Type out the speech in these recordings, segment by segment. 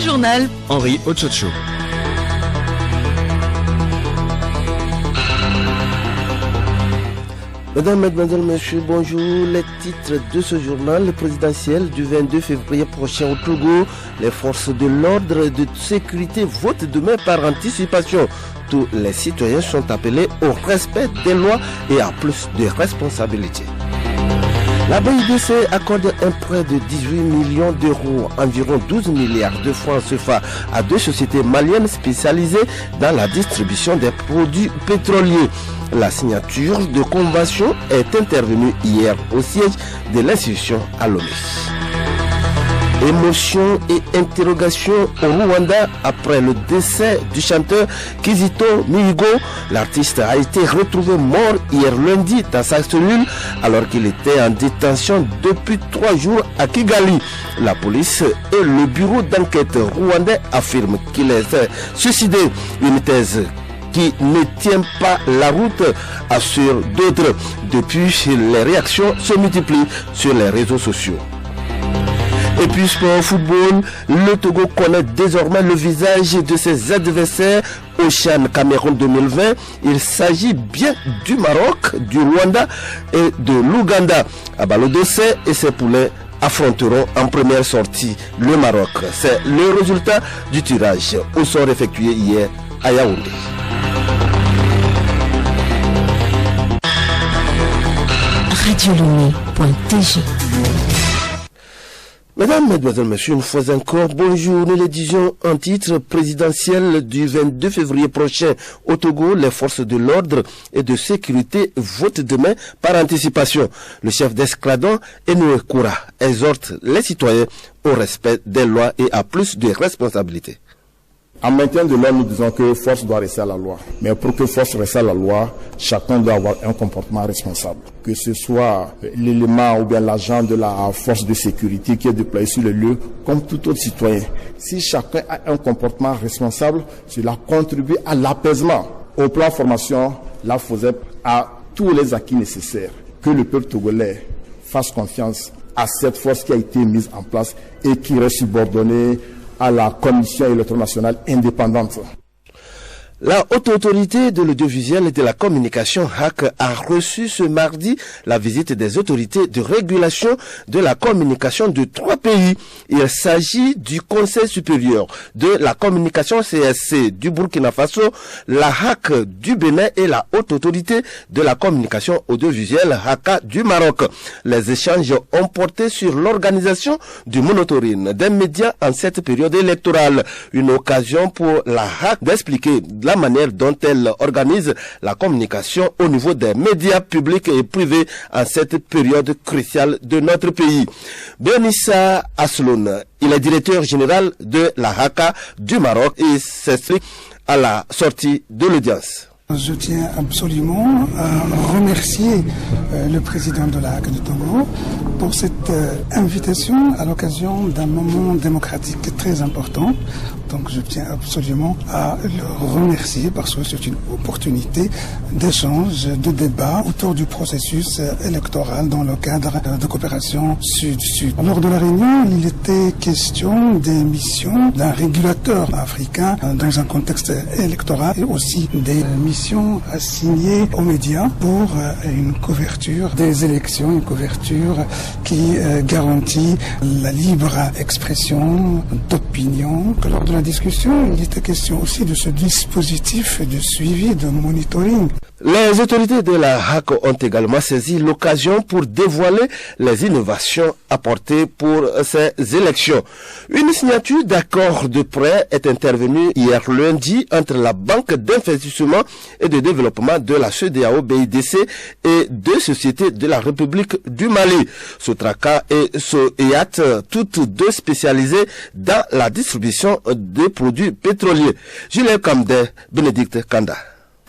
journal. Henri Ochocho. Mesdames, Mesdemoiselles, Messieurs, bonjour. Les titres de ce journal présidentiel du 22 février prochain au Togo. Les forces de l'ordre et de sécurité votent demain par anticipation. Tous les citoyens sont appelés au respect des lois et à plus de responsabilités. La BIDC accorde un prêt de 18 millions d'euros, environ 12 milliards de francs CFA, à deux sociétés maliennes spécialisées dans la distribution des produits pétroliers. La signature de convention est intervenue hier au siège de l'institution à Lomé. Émotion et interrogation au Rwanda après le décès du chanteur Kizito Mihigo. L'artiste a été retrouvé mort hier lundi dans sa cellule alors qu'il était en détention depuis 3 jours à Kigali. La police et le bureau d'enquête rwandais affirment qu'il est suicidé. Une thèse qui ne tient pas la route, assurent d'autres. Depuis, les réactions se multiplient sur les réseaux sociaux. Et puis sport football, le Togo connaît désormais le visage de ses adversaires au CHAN Cameroun 2020. Il s'agit bien du Maroc, du Rwanda et de l'Ouganda. Abalodossé et ses poulets affronteront en première sortie le Maroc. C'est le résultat du tirage au sort effectué hier à Yaoundé. radiolomé.tg. Mesdames, Mesdemoiselles, Messieurs, une fois encore, bonjour. Nous l'édition en titre présidentiel du 22 février prochain au Togo. Les forces de l'ordre et de sécurité votent demain par anticipation. Le chef d'escadron, Enoue Koura, exhorte les citoyens au respect des lois et à plus de responsabilités. En maintien de l'ordre, nous disons que force doit rester à la loi. Mais pour que force reste à la loi, chacun doit avoir un comportement responsable. Que ce soit l'élément ou bien l'agent de la force de sécurité qui est déployé sur le lieu, comme tout autre citoyen. Si chacun a un comportement responsable, cela contribue à l'apaisement. Au plan formation, la FOSEP a tous les acquis nécessaires. Que le peuple togolais fasse confiance à cette force qui a été mise en place et qui reste subordonnée à la Commission électorale nationale indépendante. La Haute Autorité de l'Audiovisuel et de la Communication HAC a reçu ce mardi la visite des autorités de régulation de la communication de 3 pays. Il s'agit du Conseil supérieur de la communication CSC du Burkina Faso, la HAC du Bénin et la Haute Autorité de la communication audiovisuelle HACA du Maroc. Les échanges ont porté sur l'organisation du monitoring des médias en cette période électorale. Une occasion pour la HAC d'expliquer la manière dont elle organise la communication au niveau des médias publics et privés en cette période cruciale de notre pays. Benissa Asloun, il est directeur général de la HACA du Maroc et s'explique à la sortie de l'audience. Je tiens absolument à remercier le président de la HAC du Togo pour cette invitation à l'occasion d'un moment démocratique très important. Donc je tiens absolument à le remercier parce que c'est une opportunité d'échange, de débat autour du processus électoral dans le cadre de coopération sud-sud. Lors de la réunion, il était question des missions d'un régulateur africain dans un contexte électoral et aussi des missions assignées aux médias pour une couverture des élections, une couverture qui garantit la libre expression d'opinion. Lors de la discussion, il était question aussi de ce dispositif de suivi, de monitoring. Les autorités de la HAC ont également saisi l'occasion pour dévoiler les innovations apportées pour ces élections. Une signature d'accord de prêt est intervenue hier lundi entre la Banque d'investissement et de développement de la CEDEAO BIDC et 2 sociétés de la République du Mali, Sotraca et Soeyat, toutes 2 spécialisées dans la distribution des produits pétroliers. Julien Kamde, Bénédicte Kanda.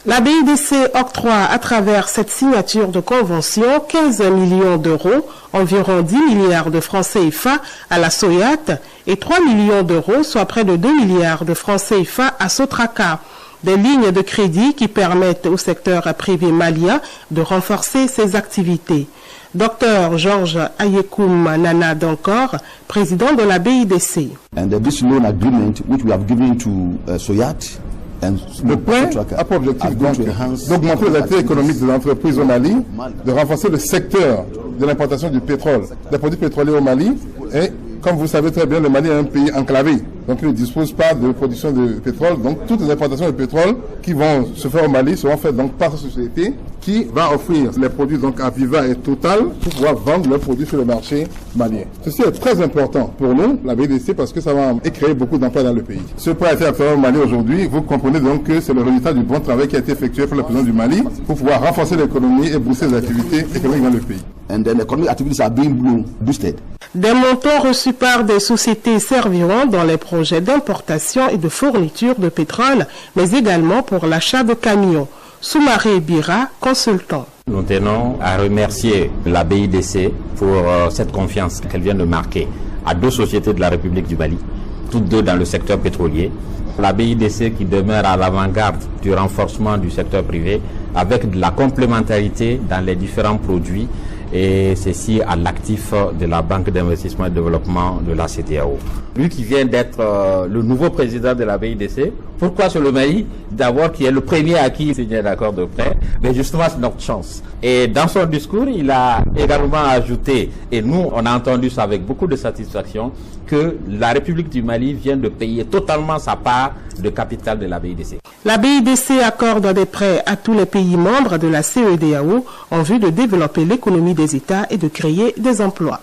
La BIDC octroie à travers cette signature de convention 15 millions d'euros, environ 10 milliards de francs CFA à la Soyat et 3 millions d'euros, soit près de 2 milliards de francs CFA à Sotraca. Des lignes de crédit qui permettent au secteur privé malien de renforcer ses activités. Dr Georges Ayekoum Nana Dankor, président de la BIDC. And this loan agreement which we have given to Soyat. Le prêt a pour objectif d'augmenter les activités économiques des entreprises au Mali, de renforcer le secteur de l'importation du pétrole, des produits pétroliers au Mali. Et comme vous savez très bien, le Mali est un pays enclavé. Donc il ne dispose pas de production de pétrole. Donc toutes les importations de pétrole qui vont se faire au Mali seront faites donc par cette société qui va offrir les produits donc à Viva et Total pour pouvoir vendre leurs produits sur le marché malien. Ceci est très important pour nous, la BDC, parce que ça va créer beaucoup d'emplois dans le pays. Ce prêt a été accordé au Mali aujourd'hui. Vous comprenez donc que c'est le résultat du bon travail qui a été effectué par le président du Mali pour pouvoir renforcer l'économie et booster les activités économiques dans le pays. And then economic activities are being boosted. Des montants reçus par des sociétés serviront dans les projets d'importation et de fourniture de pétrole, mais également pour l'achat de camions. Soumaré Bira, consultant. Nous tenons à remercier la BIDC pour cette confiance qu'elle vient de marquer à deux sociétés de la République du Mali, toutes deux dans le secteur pétrolier. La BIDC qui demeure à l'avant-garde du renforcement du secteur privé avec de la complémentarité dans les différents produits, et ceci à l'actif de la Banque d'investissement et de développement de la CEDEAO. Lui qui vient d'être le nouveau président de la BIDC, pourquoi sur le Mali? D'abord qui est le premier à qui signer un accord de prêt, mais justement c'est notre chance. Et dans son discours, il a également ajouté, et nous on a entendu ça avec beaucoup de satisfaction, que la République du Mali vient de payer totalement sa part de capital de la BIDC. La BIDC accorde des prêts à tous les pays membres de la CEDEAO en vue de développer l'économie des États et de créer des emplois.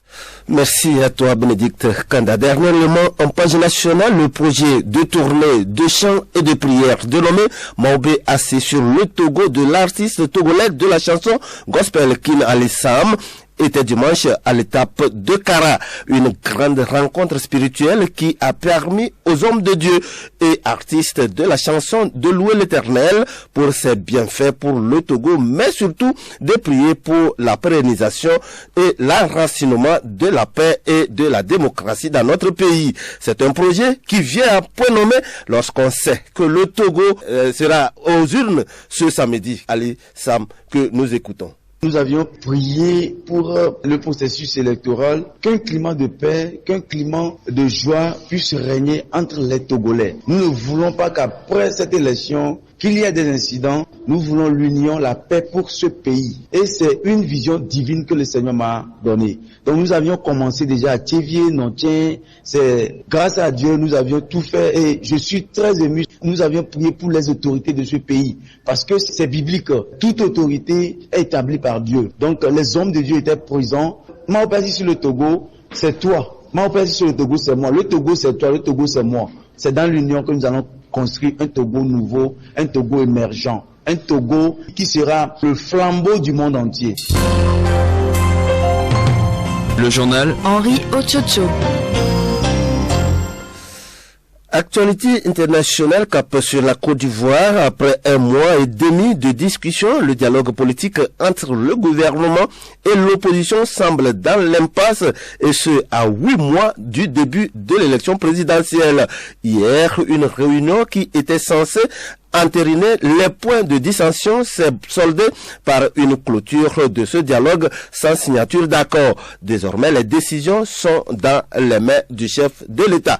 Merci à toi, Bénédicte Kanda. Dernièrement, en page nationale, le projet de tournée de chants et de prières dénommé Maobé Assé sur le Togo de l'artiste togolais de la chanson gospel Kin Ali Sam était dimanche à l'étape de Kara, une grande rencontre spirituelle qui a permis aux hommes de Dieu et artistes de la chanson de louer l'Éternel pour ses bienfaits pour le Togo, mais surtout de prier pour la pérennisation et l'enracinement de la paix et de la démocratie dans notre pays. C'est un projet qui vient à point nommé lorsqu'on sait que le Togo sera aux urnes ce samedi. Ali Sam, que nous écoutons. Nous avions prié pour le processus électoral, qu'un climat de paix, qu'un climat de joie puisse régner entre les Togolais. Nous ne voulons pas qu'après cette élection, qu'il y ait des incidents. Nous voulons l'union, la paix pour ce pays. Et c'est une vision divine que le Seigneur m'a donnée. Donc nous avions commencé déjà à Tchévier, Nontien. C'est grâce à Dieu, nous avions tout fait et je suis très ému. Nous avions prié pour les autorités de ce pays parce que c'est biblique. Toute autorité est établie par Dieu. Donc les hommes de Dieu étaient présents. Maopasi sur le Togo, c'est toi. Maopasi sur le Togo, c'est moi. Le Togo, c'est toi. Le Togo, c'est moi. C'est dans l'union que nous allons construire un Togo nouveau, un Togo émergent, un Togo qui sera le flambeau du monde entier. Le journal Henri Ochocho. Actualité internationale cap sur la Côte d'Ivoire. Après un mois et demi de discussion, le dialogue politique entre le gouvernement et l'opposition semble dans l'impasse, et ce à 8 mois du début de l'élection présidentielle. Hier, une réunion qui était censée entériner les points de dissension s'est soldé par une clôture de ce dialogue sans signature d'accord. Désormais, les décisions sont dans les mains du chef de l'État.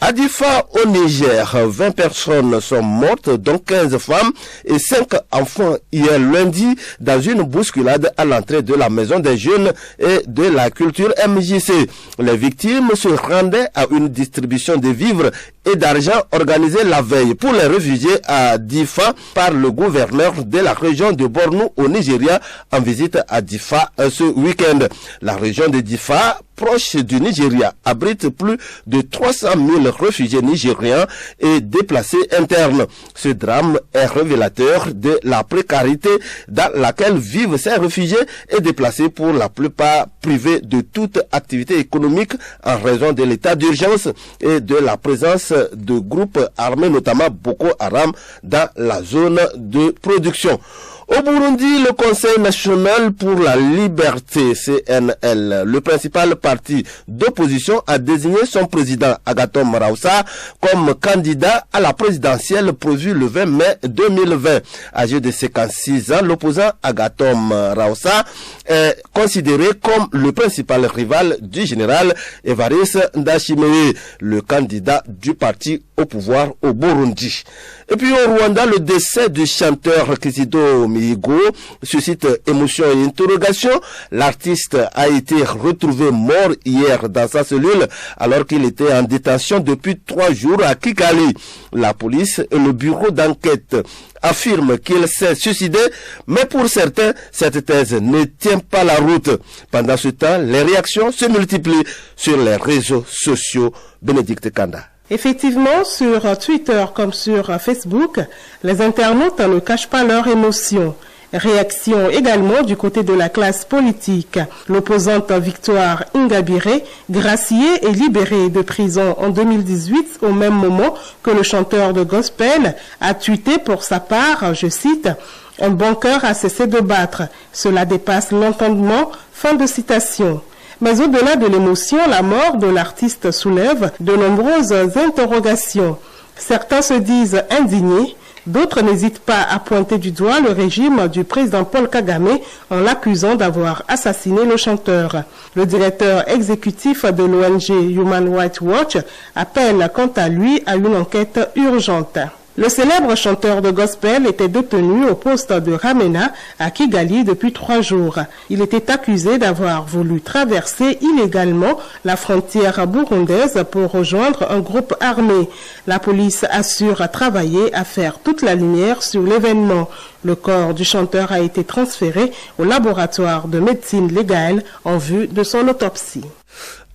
À Difa, au Niger, 20 personnes sont mortes, dont 15 femmes et 5 enfants hier lundi dans une bousculade à l'entrée de la maison des jeunes et de la culture MJC. Les victimes se rendaient à une distribution de vivres et d'argent organisée la veille pour les réfugiés à Difa par le gouverneur de la région de Borno au Nigeria en visite à Difa ce week-end. La région de Difa, proche du Nigeria, abrite plus de 300 000 réfugiés nigériens et déplacés internes. Ce drame est révélateur de la précarité dans laquelle vivent ces réfugiés et déplacés, pour la plupart privés de toute activité économique en raison de l'état d'urgence et de la présence de groupes armés, notamment Boko Haram, dans la zone de production. Au Burundi, le Conseil national pour la liberté, CNL, le principal parti d'opposition, a désigné son président Agathon Rwasa comme candidat à la présidentielle prévue le 20 mai 2020. Âgé de 56 ans, l'opposant Agathon Rwasa est considéré comme le principal rival du général Evariste Ndayishimiye, le candidat du parti au pouvoir au Burundi. Et puis au Rwanda, le décès du chanteur Kizito Mihigo suscite émotion et interrogation. L'artiste a été retrouvé mort hier dans sa cellule alors qu'il était en détention depuis 3 jours à Kigali. La police et le bureau d'enquête affirment qu'il s'est suicidé, mais pour certains, cette thèse ne tient pas la route. Pendant ce temps, les réactions se multiplient sur les réseaux sociaux. Bénédicte Kanda. Effectivement, sur Twitter comme sur Facebook, les internautes ne cachent pas leurs émotions. Réaction également du côté de la classe politique. L'opposante Victoire Ingabire, graciée et libérée de prison en 2018 au même moment que le chanteur de gospel, a tweeté pour sa part, je cite, « Un bon cœur a cessé de battre. Cela dépasse l'entendement. » Fin de citation. Mais au-delà de l'émotion, la mort de l'artiste soulève de nombreuses interrogations. Certains se disent indignés. D'autres n'hésitent pas à pointer du doigt le régime du président Paul Kagame en l'accusant d'avoir assassiné le chanteur. Le directeur exécutif de l'ONG Human Rights Watch appelle quant à lui à une enquête urgente. Le célèbre chanteur de gospel était détenu au poste de Ramena à Kigali depuis 3 jours. Il était accusé d'avoir voulu traverser illégalement la frontière burundaise pour rejoindre un groupe armé. La police assure travailler à faire toute la lumière sur l'événement. Le corps du chanteur a été transféré au laboratoire de médecine légale en vue de son autopsie.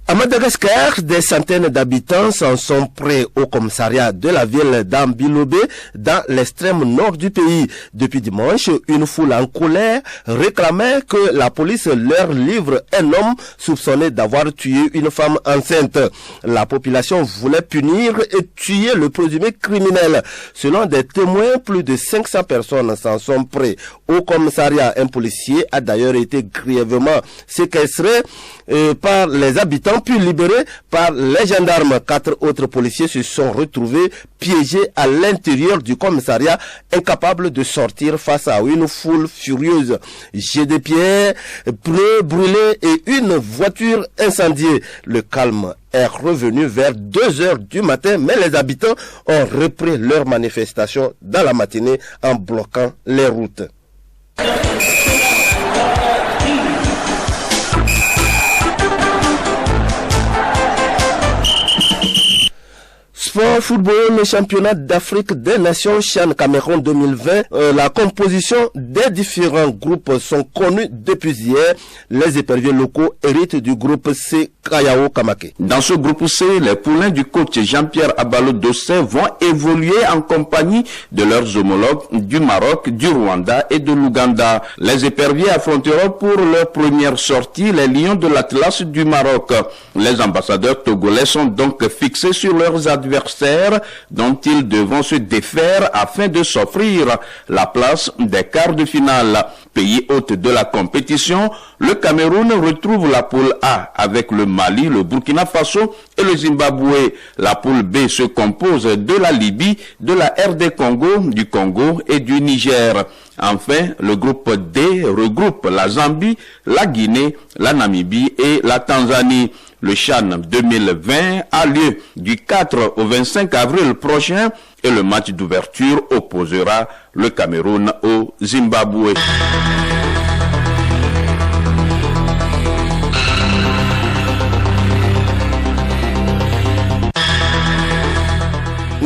À Madagascar, des centaines d'habitants s'en sont prêts au commissariat de la ville d'Ambilobé dans l'extrême nord du pays. Depuis dimanche, une foule en colère réclamait que la police leur livre un homme soupçonné d'avoir tué une femme enceinte. La population voulait punir et tuer le présumé criminel. Selon des témoins, plus de 500 personnes s'en sont prêts au commissariat. Un policier a d'ailleurs été grièvement séquestré par les habitants puis libérés par les gendarmes. 4 autres policiers se sont retrouvés piégés à l'intérieur du commissariat, incapables de sortir face à une foule furieuse. Jets de pierres, pneus brûlés et une voiture incendiée. Le calme est revenu vers 2 heures du matin, mais les habitants ont repris leur manifestation dans la matinée en bloquant les routes. Sport, football, le championnat d'Afrique des Nations CHAN Cameroun 2020. La composition des différents groupes sont connus depuis hier. Les éperviers locaux héritent du groupe C Kayao Kamake. Dans ce groupe C, les poulains du coach Jean-Pierre Abalo Dossé vont évoluer en compagnie de leurs homologues du Maroc, du Rwanda et de l'Ouganda. Les éperviers affronteront pour leur première sortie les Lions de l'Atlas du Maroc. Les ambassadeurs togolais sont donc fixés sur leurs adversaires dont ils devront se défaire afin de s'offrir la place des quarts de finale. Pays hôte de la compétition, le Cameroun retrouve la poule A avec le Mali, le Burkina Faso et le Zimbabwe. La poule B se compose de la Libye, de la RD Congo, du Congo et du Niger. Enfin, le groupe D regroupe la Zambie, la Guinée, la Namibie et la Tanzanie. Le CHAN 2020 a lieu du 4 au 25 avril prochain et le match d'ouverture opposera le Cameroun au Zimbabwe.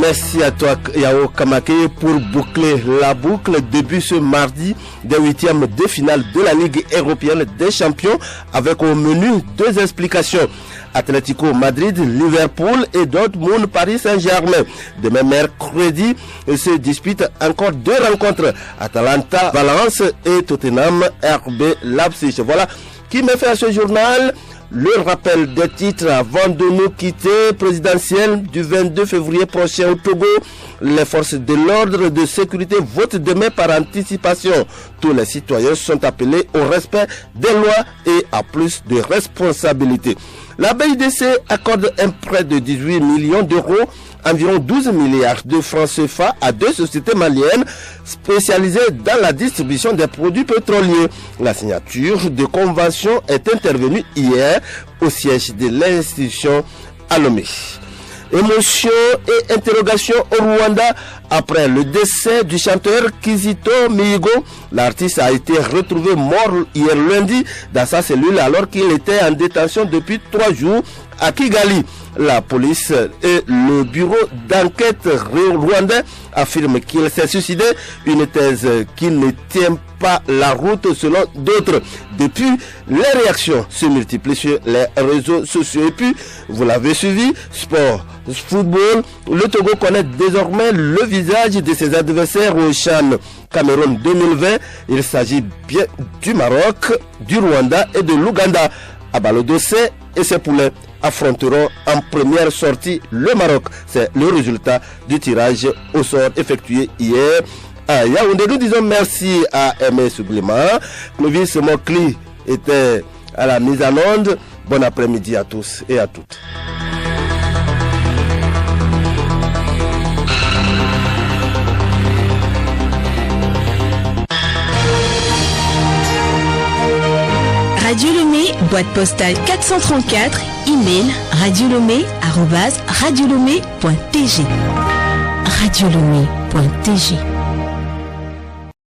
Merci à toi Yao Kamake pour boucler la boucle. Début ce mardi des 8e de finale de la Ligue européenne des champions avec au menu 2 explications. Atlético Madrid, Liverpool et Dortmund, Paris Saint-Germain. Demain mercredi se disputent encore 2 rencontres. Atalanta, Valence et Tottenham, RB Leipzig. Voilà qui me fait à ce journal. Le rappel des titres avant de nous quitter. Présidentielle du 22 février prochain au Togo. Les forces de l'ordre de sécurité votent demain par anticipation. Tous les citoyens sont appelés au respect des lois et à plus de responsabilités. La BIDC accorde un prêt de 18 millions d'euros, environ 12 milliards de francs CFA à 2 sociétés maliennes spécialisées dans la distribution des produits pétroliers. La signature de convention est intervenue hier au siège de l'institution à Lomé. Émotion et interrogation au Rwanda après le décès du chanteur Kizito Mihigo. L'artiste a été retrouvé mort hier lundi dans sa cellule alors qu'il était en détention depuis 3 jours à Kigali. La police et le bureau d'enquête rwandais affirment qu'il s'est suicidé, une thèse qui ne tient pas la route selon d'autres. Depuis, les réactions se multiplient sur les réseaux sociaux. Et puis, vous l'avez suivi, sport, football, le Togo connaît désormais le visage de ses adversaires au CHAN Cameroun 2020. Il s'agit bien du Maroc, du Rwanda et de l'Ouganda. Abalo Dossé et ses poulets affronteront en première sortie le Maroc. C'est le résultat du tirage au sort effectué hier à Yaoundé. Nous disons merci à Aimé Soublima. Clovis Mokli était à la mise en onde. Bon après-midi à tous et à toutes. Radio Lomé, boîte postale 434, email radiolomé@radiolomé.tg. radiolomé.tg